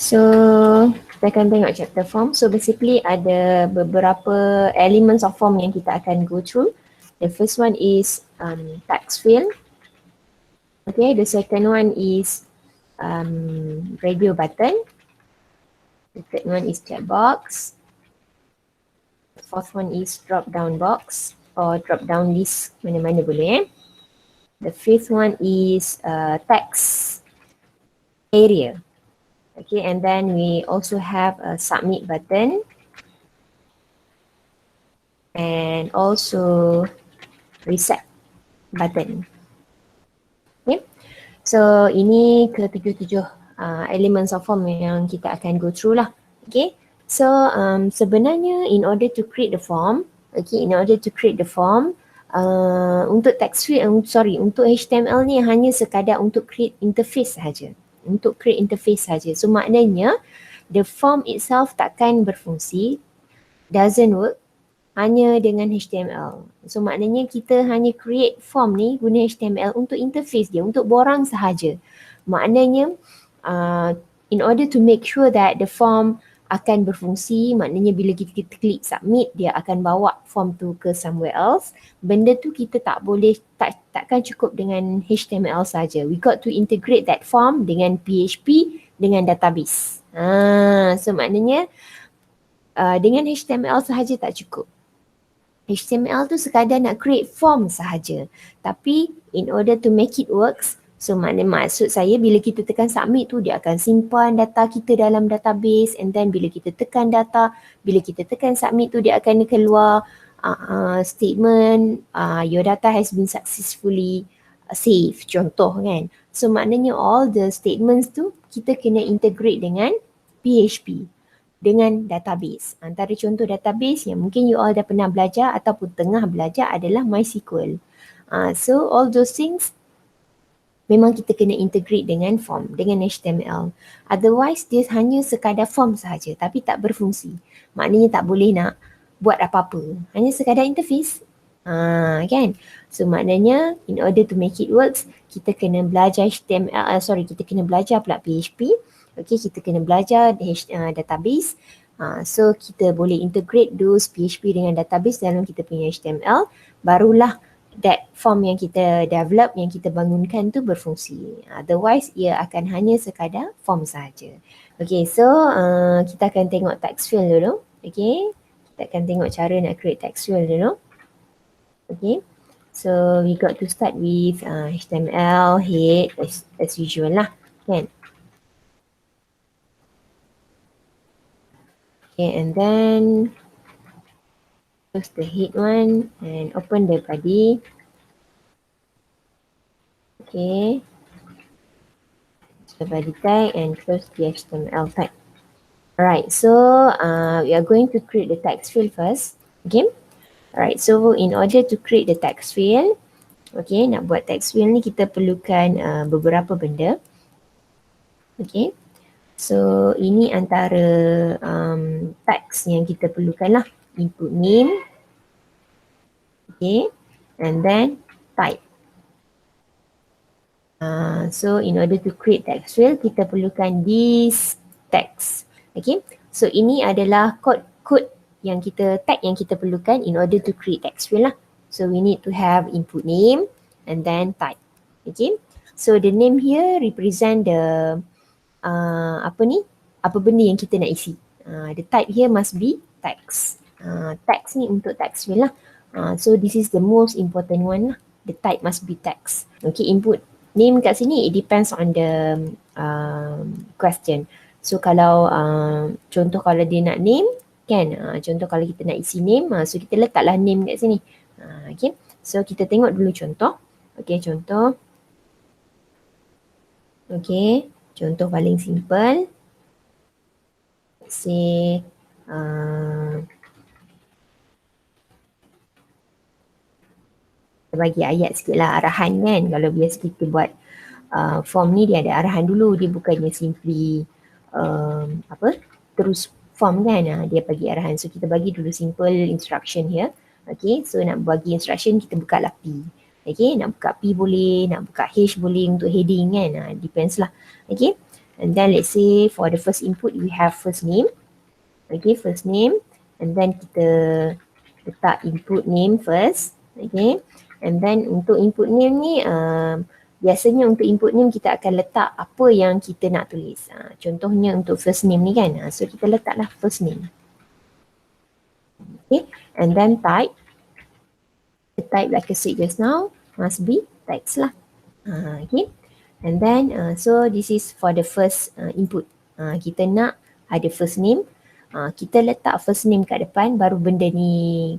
So, kita akan tengok chapter form. So, basically ada beberapa elements of form yang kita akan go through. The first one is text field. Okay, the second one is radio button. The third one is chat box. The fourth one is drop down box or drop down list, mana-mana boleh. The fifth one is text area. Okay, and then we also have a submit button and also reset button. Okay, so ini ketujuh elements of form yang kita akan go through lah. Okay, so sebenarnya in order to create the form, untuk text field, untuk HTML ni hanya sekadar untuk create interface sahaja. So maknanya the form itself takkan berfungsi, doesn't work hanya dengan HTML. So maknanya kita hanya create form ni guna HTML untuk interface dia, untuk borang sahaja. Maknanya in order to make sure that the form akan berfungsi, maknanya bila kita klik submit, dia akan bawa form tu ke somewhere else. Benda tu kita takkan cukup dengan HTML saja. We got to integrate that form dengan PHP, dengan database. So maknanya dengan HTML sahaja tak cukup. HTML tu sekadar nak create form sahaja. Tapi in order to make it works, so maksud saya bila kita tekan submit tu dia akan simpan data kita dalam database, and then bila kita tekan submit tu dia akan keluar statement your data has been successfully saved, contoh kan. So maknanya all the statements tu kita kena integrate dengan PHP, dengan database. Antara contoh database yang mungkin you all dah pernah belajar ataupun tengah belajar adalah MySQL. So all those things memang kita kena integrate dengan form, dengan HTML. Otherwise dia hanya sekadar form sahaja tapi tak berfungsi. Maknanya tak boleh nak buat apa-apa. Hanya sekadar interface. Kan? So maknanya in order to make it works, kita kena belajar kita kena belajar pula PHP. Okay, kita kena belajar database. So kita boleh integrate those PHP dengan database dalam kita punya HTML. Barulah that form yang kita develop, yang kita bangunkan tu berfungsi. Otherwise ia akan hanya sekadar form sahaja. Okay, so kita akan tengok text field dulu. Okay, kita akan tengok cara nak create text field dulu. Okay, so we got to start with HTML head as usual lah, kan? Okay, and then close the head one and open the body. Okay, the body tag and close the HTML tag. Alright, so we are going to create the text field first. Okay, alright, so in order to create the text field, okay, nak buat text field ni kita perlukan beberapa benda. Okay, so ini antara tags yang kita perlukan lah. Input name, okay, and then type. So in order to create text field, kita perlukan this text. Okay, so ini adalah code yang tag yang kita perlukan in order to create text field lah. So we need to have input name and then type. Okay, so the name here represent the apa benda yang kita nak isi. The type here must be text. Text ni untuk text field lah. So this is the most important one lah. The type must be text. Okay, input name kat sini it depends on the question. So kalau contoh kalau dia nak name kan, contoh kalau kita nak isi name, so kita letaklah name kat sini. Okay, so kita tengok dulu contoh. Okay, contoh. Okay, contoh paling simple. Let's say bagi ayat sikit lah arahan kan. Kalau biasa kita buat form ni dia ada arahan dulu. Dia bukannya simply terus form kan. Dia bagi arahan. So kita bagi dulu simple instruction here. Okay, so nak bagi instruction kita buka lah P. Okay, nak buka P boleh, nak buka H boleh untuk heading kan. Depends lah. Okay, And then let's say for the first input we have first name. Okay, first name. And then kita letak input name first. Okay. And then untuk input name ni, biasanya untuk input name kita akan letak apa yang kita nak tulis. Contohnya untuk first name ni kan. So kita letaklah first name. Okay. And then type. The type like I said just now must be text lah. Okay. And then, so this is for the first input. Kita nak ada first name. Kita letak first name kat depan, baru benda ni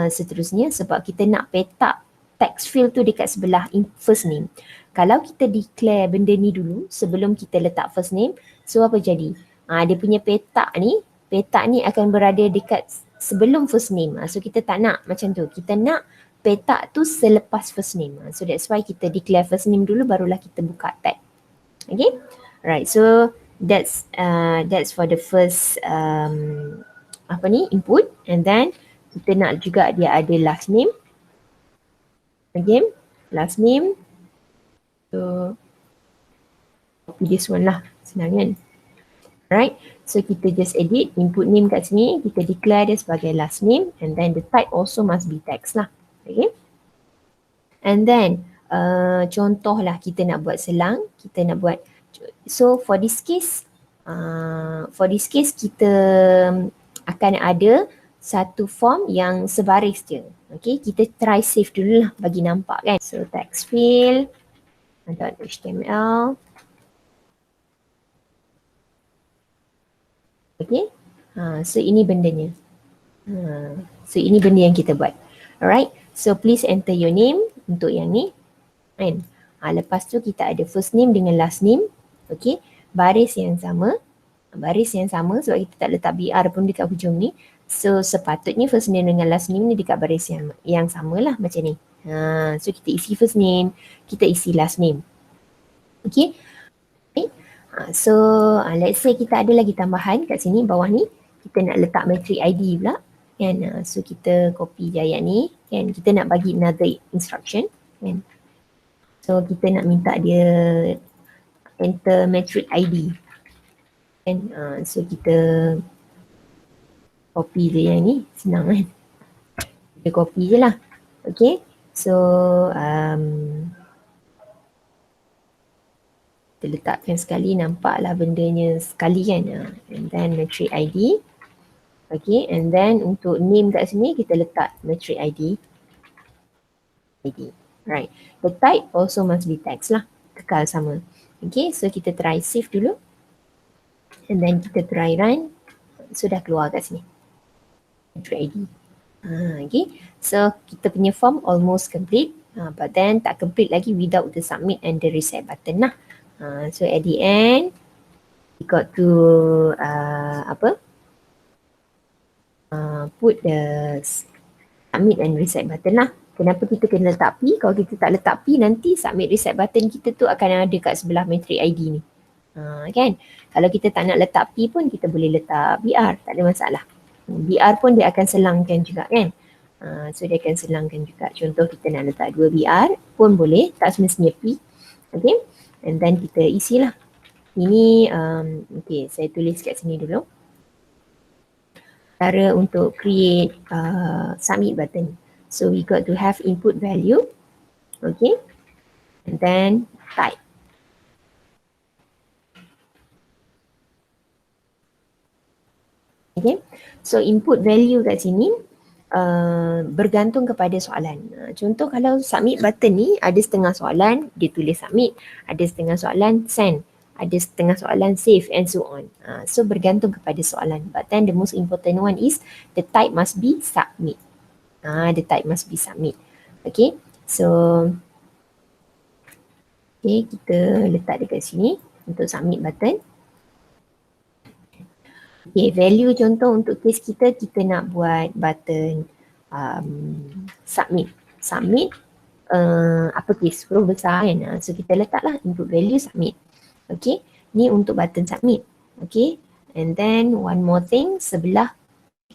seterusnya, sebab kita nak petak text field tu dekat sebelah first name. Kalau kita declare benda ni dulu sebelum kita letak first name, so apa jadi? Dia punya petak ni akan berada dekat sebelum first name. So kita tak nak macam tu. Kita nak petak tu selepas first name. So that's why kita declare first name dulu, barulah kita buka tag. Okay? Right. So that's for the first input. And then kita nak juga dia ada last name. Again, last name. So copy this one lah. Senang kan? Right. So kita just edit input name kat sini. Kita declare dia sebagai last name. And then the type also must be text lah. Okay. And then contohlah kita nak buat selang, kita nak buat, so for this case kita akan ada satu form yang sebaris je. Okay, kita try save dulu lah bagi nampak kan. So text field .html. Okay, so ini bendanya. So ini benda yang kita buat. Alright. So please enter your name untuk yang ni. Kan? Lepas tu kita ada first name dengan last name. Okay. Baris yang sama sebab kita tak letak BR pun dekat hujung ni. So sepatutnya first name dengan last name ni dekat baris yang sama lah macam ni. So kita isi first name, kita isi last name. Okay. So let's say kita ada lagi tambahan kat sini bawah ni. Kita nak letak matric ID pula. Kan? So kita copy je ayat ni. Kan? Kita nak bagi another instruction. Kan? So kita nak minta dia enter matric ID. Kan? So kita copy je yang ni. Senang kan? Kita copy je lah. Okay. So kita letakkan sekali, nampaklah bendanya sekali kan. And then matric ID. Okay, and then untuk name kat sini kita letak matric ID. Right. The type also must be text lah. Kekal sama. Okay, so kita try save dulu. And then kita try run. Sudah keluar kat sini. Matric ID. Okay, so kita punya form almost complete. But then tak complete lagi without the submit and the reset button lah. So at the end, we got to put the submit and reset button lah. Kenapa kita kena letak P? Kalau kita tak letak P, nanti submit reset button kita tu akan ada kat sebelah matric ID ni. Kan? Kalau kita tak nak letak P pun, kita boleh letak BR. Tak ada masalah. BR pun dia akan selangkan juga kan? So dia akan selangkan juga. Contoh kita nak letak 2 BR pun boleh. Tak semestinya P. Okay? And then kita isilah. Ini, okay, saya tulis kat sini dulu. Cara untuk create submit button. So we got to have input value. Okay. And then type. Okay. So input value kat sini bergantung kepada soalan. Contoh kalau submit button ni ada setengah soalan dia tulis submit, ada setengah soalan send, ada setengah soalan save and so on. So bergantung kepada soalan. But then the most important one is the type must be submit. The type must be submit. Okay. So okay, kita letak dekat sini untuk submit button. Okay, value contoh untuk case kita nak buat button submit. Submit uppercase, huruf besar kan. So kita letaklah input value submit. Okay, ni untuk button submit. Okay, and then one more thing sebelah.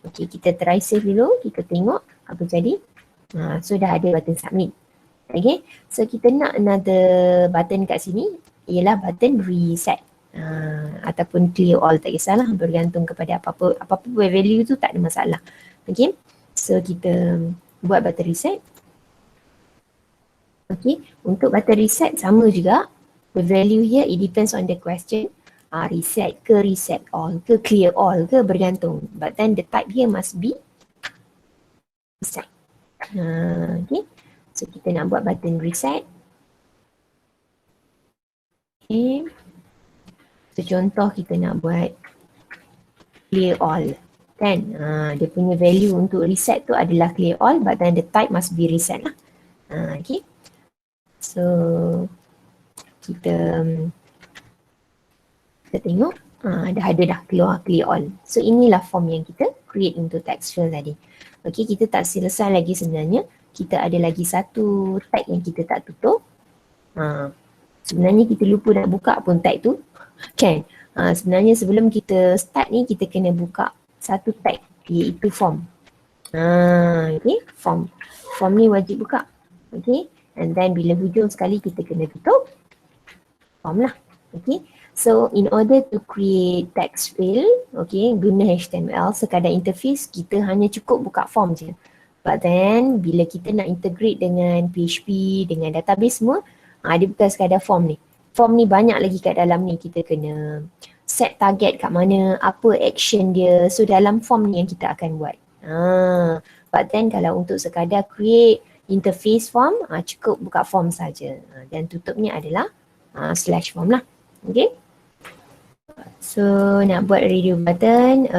Okay, kita try save dulu, kita tengok apa jadi. So dah ada button submit. Okay, so kita nak another button kat sini, ialah button reset. Ataupun clear all, tak kisahlah, bergantung kepada apa-apa value tu tak ada masalah. Okay, so kita buat button reset. Okay, untuk button reset sama juga, the value here it depends on the question. Reset ke reset all ke clear all ke bergantung, but then the type here must be reset. Okay, so kita nak buat button reset. Okay, so contoh kita nak buat clear all kan, dia punya value untuk reset tu adalah clear all, but then the type must be reset lah. Okay, so kita tengok dah keluar clear all. So inilah form yang kita create untuk text field tadi. Okay, kita tak selesai lagi sebenarnya, kita ada lagi satu tag yang kita tak tutup. Sebenarnya kita lupa nak buka pun tag tu kan. Sebenarnya sebelum kita start ni, kita kena buka satu tag, iaitu form. Okay, form ni wajib buka. Okay, and then bila hujung sekali kita kena tutup form lah. Okay, so in order to create text field, okay, guna HTML sekadar interface, kita hanya cukup buka form je. But then bila kita nak integrate dengan PHP, dengan database semua, dia bukan sekadar form ni. Form ni banyak lagi kat dalam ni. Kita kena set target kat mana, apa action dia. So dalam form ni yang kita akan buat. But then kalau untuk sekadar create interface form, cukup buka form saja. Dan tutupnya adalah slash form lah. Okay. So nak buat radio button.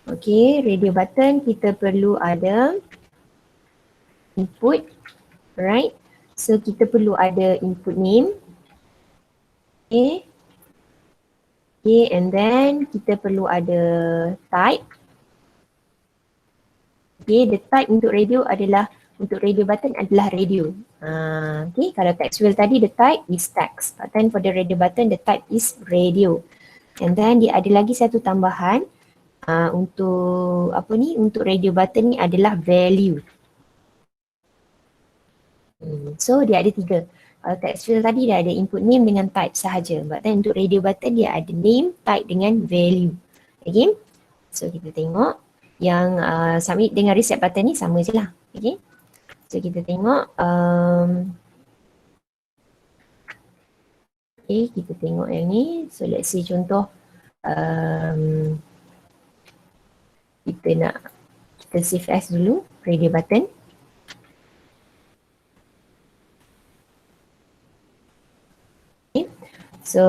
Okay, radio button kita perlu ada input. Alright. So kita perlu ada input name. Okay. Okay, and then kita perlu ada type. Okay, the type untuk radio button adalah radio. Okay, kalau text field tadi the type is text, but then for the radio button the type is radio. And then dia ada lagi satu tambahan untuk untuk radio button ni adalah value. So dia ada 3. Kalau text field tadi dia ada input name dengan type sahaja, but then untuk radio button dia ada name, type dengan value. Okay, so kita tengok yang submit dengan reset button ni sama je lah. Okay, so kita tengok okay, kita tengok yang ni. So let's say contoh kita save as dulu radio button. Okay, so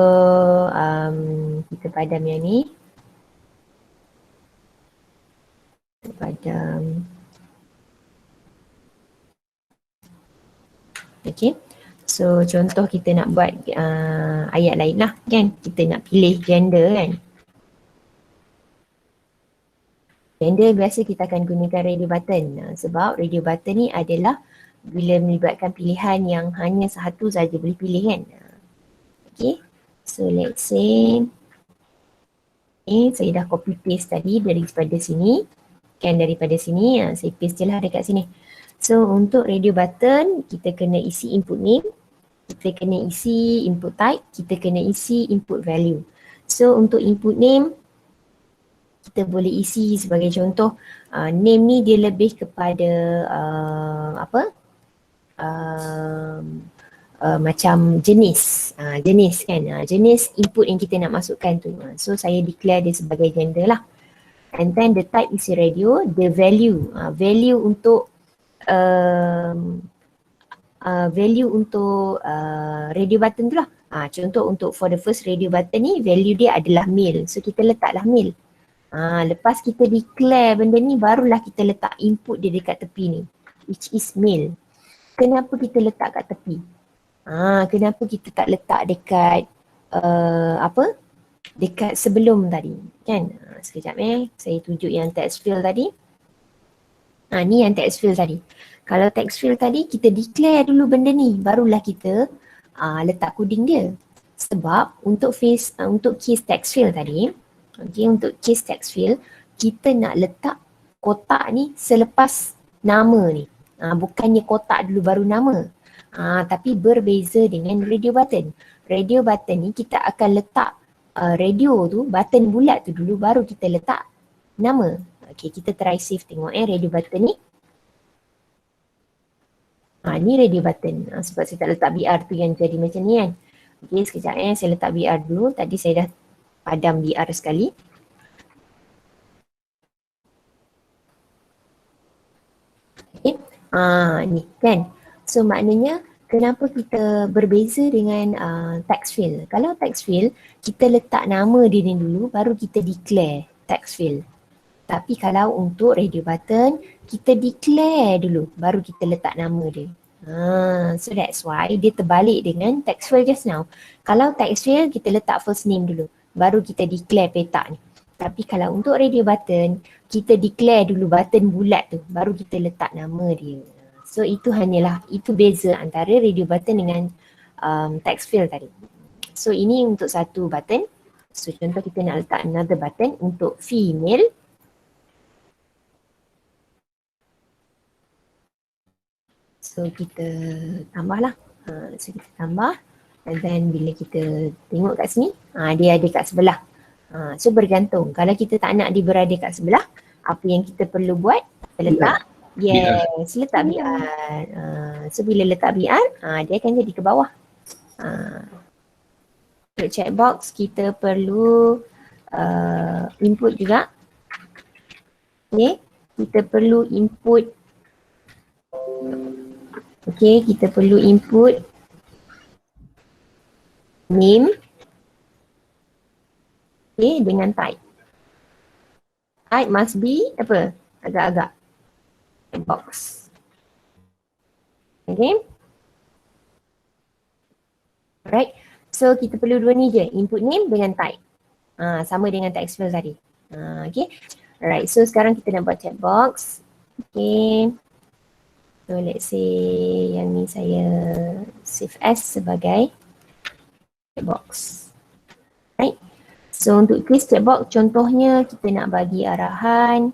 kita padam yang ni. Padam. Okay, so contoh kita nak buat ayat lain lah kan. Kita nak pilih gender kan. Gender biasa kita akan gunakan radio button sebab radio button ni adalah bila melibatkan pilihan yang hanya satu saja boleh pilih kan. Okay, so let's say saya dah copy paste tadi daripada sini kan, daripada sini saya paste je lah dekat sini. So untuk radio button kita kena isi input name, kita kena isi input type, kita kena isi input value. So untuk input name kita boleh isi sebagai contoh, name ni dia lebih kepada macam jenis, jenis kan, jenis input yang kita nak masukkan tu. So saya declare dia sebagai gender lah. And then the type is radio, the value, value untuk radio button tu lah. Contoh untuk for the first radio button ni value dia adalah male, so kita letaklah male. Lepas kita declare benda ni barulah kita letak input dia dekat tepi ni, which is male. Kenapa kita letak kat tepi? Kenapa kita tak letak dekat dekat sebelum tadi kan? Sekejap saya tunjuk yang text field tadi. Ni yang text field tadi. Kalau text field tadi kita declare dulu benda ni, barulah kita letak coding dia. Sebab untuk case text field tadi, okay, untuk case text field kita nak letak kotak ni selepas nama ni. Bukannya kotak dulu baru nama. Tapi berbeza dengan radio button. radio button ni kita akan letak radio tu, button bulat tu dulu, baru kita letak nama. Okay, kita try save tengok radio button ni. Ni radio button. Sebab saya tak letak BR tu yang jadi macam ni kan. Okay, sekejap saya letak BR dulu. Tadi saya dah padam BR sekali. Okay, ni kan. So maknanya kenapa kita berbeza dengan text field. Kalau text field, kita letak nama dia ni dulu, baru kita declare text field. Tapi kalau untuk radio button, kita declare dulu, baru kita letak nama dia. So that's why dia terbalik dengan text field just now. Kalau text field, kita letak first name dulu, baru kita declare petak ni. Tapi kalau untuk radio button, kita declare dulu button bulat tu, baru kita letak nama dia. So itu beza antara radio button dengan text field tadi. So ini untuk satu button. So contoh kita nak letak another button untuk female. So kita tambahlah. So kita tambah. And then bila kita tengok kat sini, dia ada kat sebelah. So bergantung. Kalau kita tak nak dia berada kat sebelah, apa yang kita perlu buat? Kita letak. Yes, letak BR. So bila letak BR, dia akan jadi ke bawah. Untuk checkbox, kita perlu input juga. Okay, kita perlu input. Okay, kita perlu input name. Okay, dengan type. Type must be apa? Agak-agak box. Okay. Alright. So kita perlu dua ni je. Input name dengan type. Sama dengan text field tadi. Okay. Alright. So sekarang kita nak buat checkbox. Okay. So let's say yang ni saya save as sebagai checkbox. Right. So untuk quiz checkbox contohnya kita nak bagi arahan.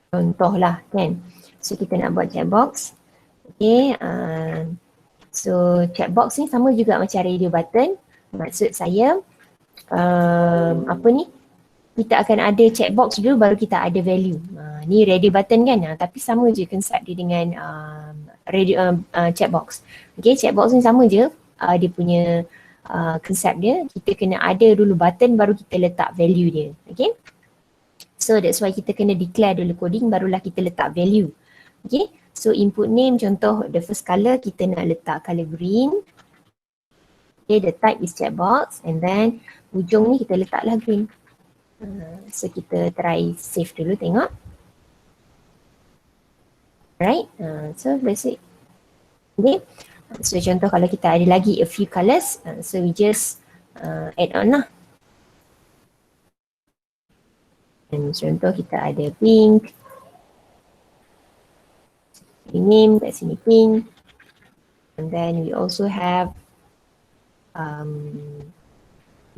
Contohlah kan. So kita nak buat checkbox. Okay. So checkbox ni sama juga macam radio button. Maksud saya apa ni? Kita akan ada checkbox dulu baru kita ada value. Ni radio button kan. Tapi sama je konsep dia dengan radio checkbox. Okay, checkbox ni sama je. Dia punya konsep dia. Kita kena ada dulu button baru kita letak value dia. Okay. So that's why kita kena declare dulu coding barulah kita letak value. Okay. So input name contoh the first color kita nak letak color green. Okay, the type is checkbox and then ujung ni kita letaklah green. So kita try save dulu tengok. Alright, so basic. Okay, so contoh kalau kita ada lagi a few colors, so we just add on lah. Dan contoh kita ada pink. Name kat sini pink. And then we also have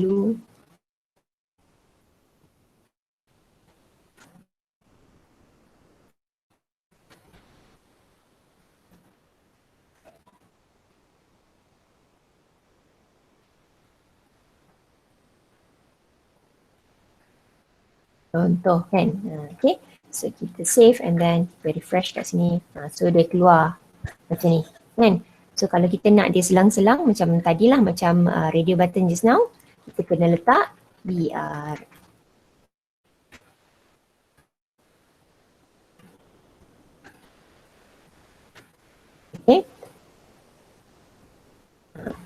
blue. Contoh kan. Okay. So kita save and then kita refresh kat sini. So dia keluar macam ni kan. So kalau kita nak dia selang-selang macam tadilah, macam radio button just now, kita kena letak BR. Okay.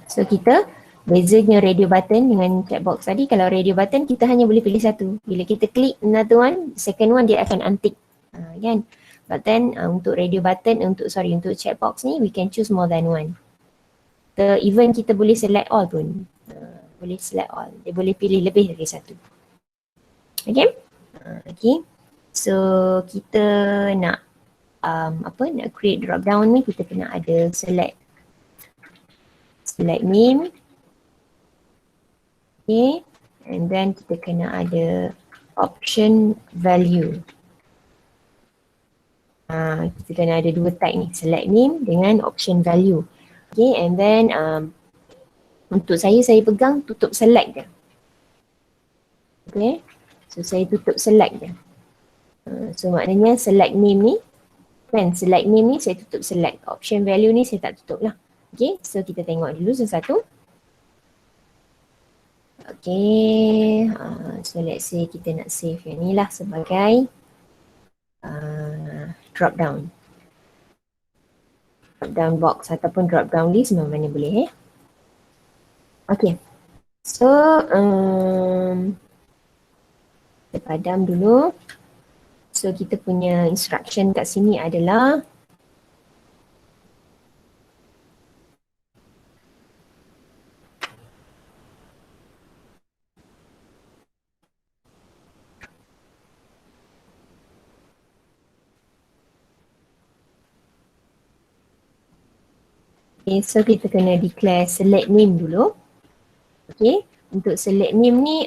So kita bezanya radio button dengan checkbox tadi, kalau radio button kita hanya boleh pilih satu. Bila kita klik another one, second one dia akan untick. Kan? But then untuk radio button, untuk checkbox ni we can choose more than one. Even kita boleh select all pun. Boleh select all. Dia boleh pilih lebih dari satu. Okay? Okay. So kita nak nak create drop down ni, kita kena ada select name. Okay, And then kita kena ada option value. Kita kena ada dua type ni, select name dengan option value. Okay, and then untuk saya pegang tutup select je. Okay, so saya tutup select je. So maknanya select name ni, kan, select name ni saya tutup select. Option value ni saya tak tutup lah. Okay, so kita tengok dulu satu-satu. Okay, so let's say kita nak save yang ni lah sebagai drop down box ataupun drop down list, mana boleh Okay, so kita padam dulu. So kita punya instruction kat sini adalah okay, so kita kena declare select name dulu. Okay, untuk select name ni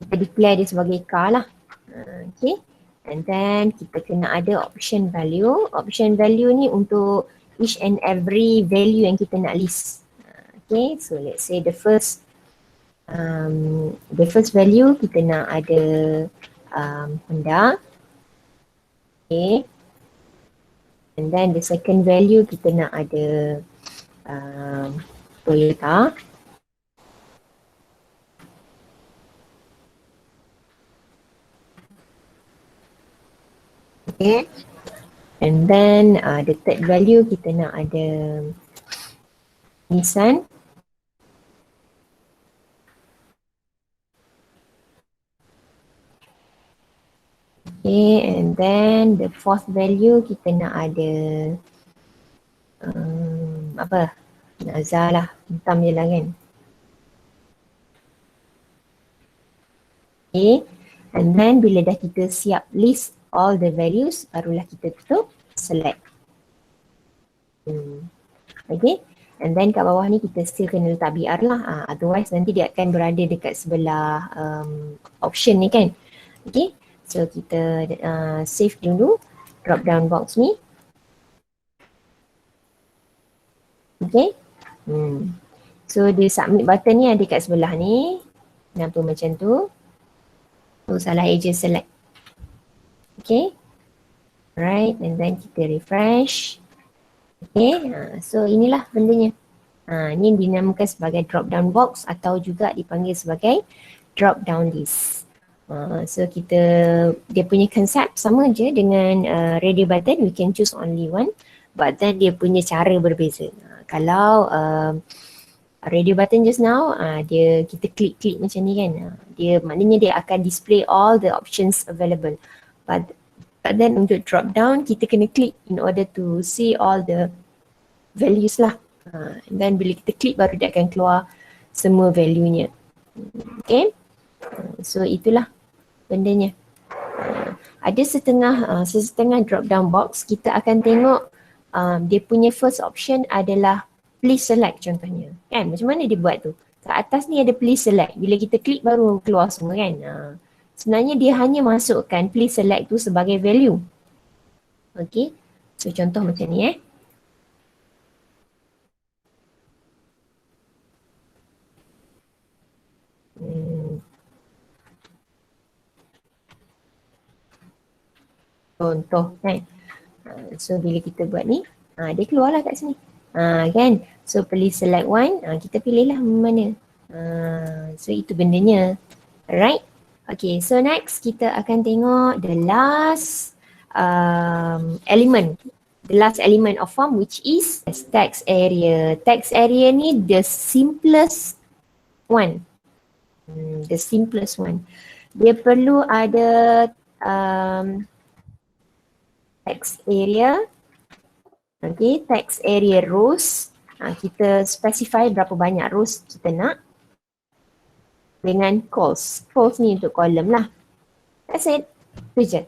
kita declare dia sebagai car lah. Okay, and then kita kena ada option value. Option value ni untuk each and every value yang kita nak list. Okay, so let's say the first value kita nak ada Honda. Okay, and then the second value kita nak ada Toyota. Okay, and then the third value kita nak ada Nissan. Okay, and then the fourth value kita nak ada Nazar lah, hitam je lah kan. Okay, and then bila dah kita siap list all the values, barulah kita tutup select. Okay, and then kat bawah ni kita still kena letak BR lah, otherwise nanti dia akan berada dekat sebelah option ni kan. Okay, so kita save dulu drop down box ni. Okay, so the submit button ni ada kat sebelah ni, nampak macam tu. So salah aja select. Okay, alright, and then kita refresh. Okay, so inilah bendanya. Ini dinamakan sebagai drop down box atau juga dipanggil sebagai drop down list. So dia punya konsep sama je dengan radio button, we can choose only one, but then dia punya cara berbeza. Kalau radio button just now, kita klik macam ni kan, dia maknanya dia akan display all the options available, but then untuk drop down kita kena klik in order to see all the values lah. And then bila kita klik baru dia akan keluar semua value-nya. Okay, so itulah bendanya. Ada setengah drop down box, kita akan tengok dia punya first option adalah please select contohnya. Kan, macam mana dia buat tu? Kat atas ni ada please select, bila kita klik baru keluar semua kan. Sebenarnya dia hanya masukkan please select tu sebagai value. Okay, so contoh macam ni contoh kan. So bila kita buat ni, dia keluarlah kat sini. Kan, so please select one, kita pilihlah mana. So itu bendanya. Alright, okay, so next kita akan tengok the last element. The last element of form, which is text area. Text area ni the simplest one. The simplest one. Dia perlu ada text area. Okay, text area rows. Kita specify berapa banyak rows kita nak. Dengan calls. Calls ni untuk column lah. That's it. Itu je.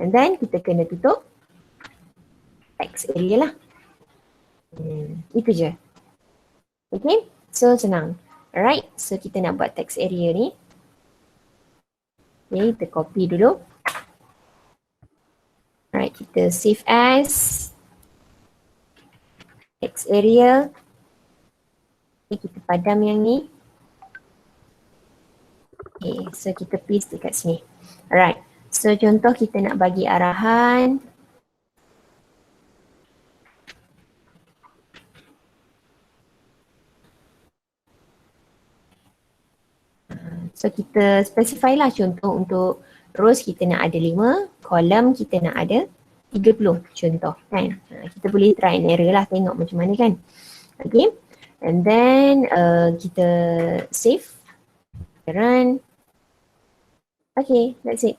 And then kita kena tutup text area lah. Itu je. Okay, so senang. Alright, so kita nak buat text area ni. Okay, kita copy dulu. Alright, kita save as text area. Okay, kita padam yang ni. Okay, so kita paste dekat sini. Alright, so contoh kita nak bagi arahan. So kita specify lah, contoh untuk rows kita nak ada 5, kolom kita nak ada 30 contoh kan. Kita boleh try and error lah, tengok macam mana kan. Okay, and then kita save, run. Okay, that's it.